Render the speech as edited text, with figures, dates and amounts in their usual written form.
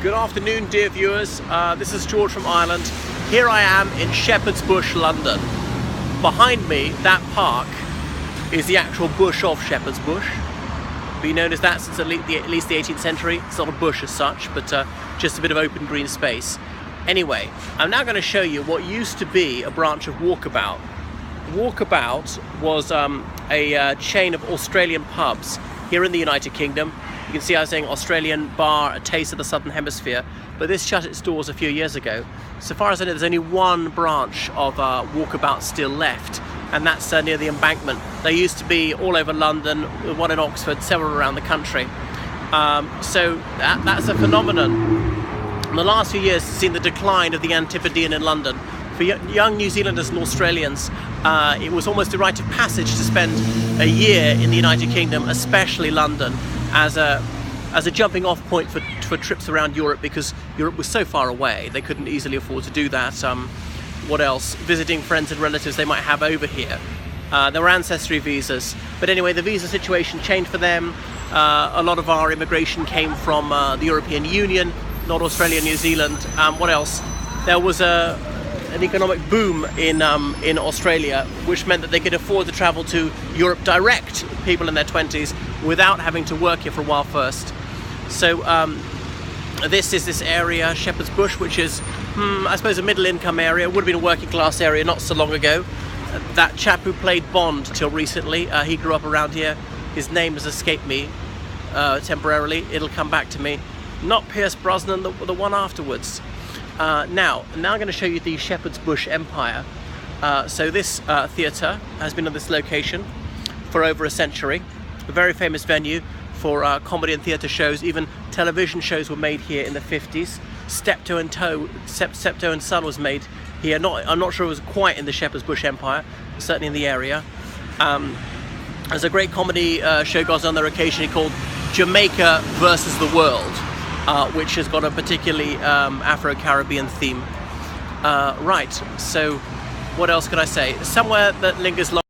Good afternoon, dear viewers. This is George from Ireland. Here I am in Shepherd's Bush, London. Behind me, that park, is the actual bush of Shepherd's Bush. Been known as that since at least the 18th century. It's not a bush as such, but just a bit of open green space. Anyway, I'm now going to show you what used to be a branch of Walkabout. Walkabout was a chain of Australian pubs here in the United Kingdom. You can see I was saying Australian bar, a taste of the Southern Hemisphere, but this shut its doors a few years ago. So far as I know, there's only one branch of Walkabout still left, and that's near the Embankment. They used to be all over London, one in Oxford, several around the country. So that's a phenomenon. In the last few years, it's seen the decline of the Antipodean in London. For young New Zealanders and Australians, it was almost a rite of passage to spend a year in the United Kingdom, especially London, as a jumping off point for trips around Europe, because Europe was so far away they couldn't easily afford to do that. What else? Visiting friends and relatives they might have over here. There were ancestry visas, but anyway, the visa situation changed for them. A lot of our immigration came from the European Union, not Australia, New Zealand. What else? There was an economic boom in Australia, which meant that they could afford to travel to Europe direct, people in their 20s, without having to work here for a while first. So this is this area, Shepherd's Bush, which is, I suppose, a middle income area. It would have been a working class area not so long ago. That chap who played Bond till recently, he grew up around here. His name has escaped me temporarily. It'll come back to me. Not Pierce Brosnan, the one afterwards. Now I'm going to show you the Shepherd's Bush Empire. So this theatre has been on this location for over a century. A very famous venue for comedy and theatre shows. Even television shows were made here in the 50s. Steptoe and Son was made here. I'm not sure it was quite in the Shepherd's Bush Empire, certainly in the area. There's a great comedy show goes on there occasionally called Jamaica versus the World, which has got a particularly Afro-Caribbean theme. Right, so what else could I say? Somewhere that lingers long.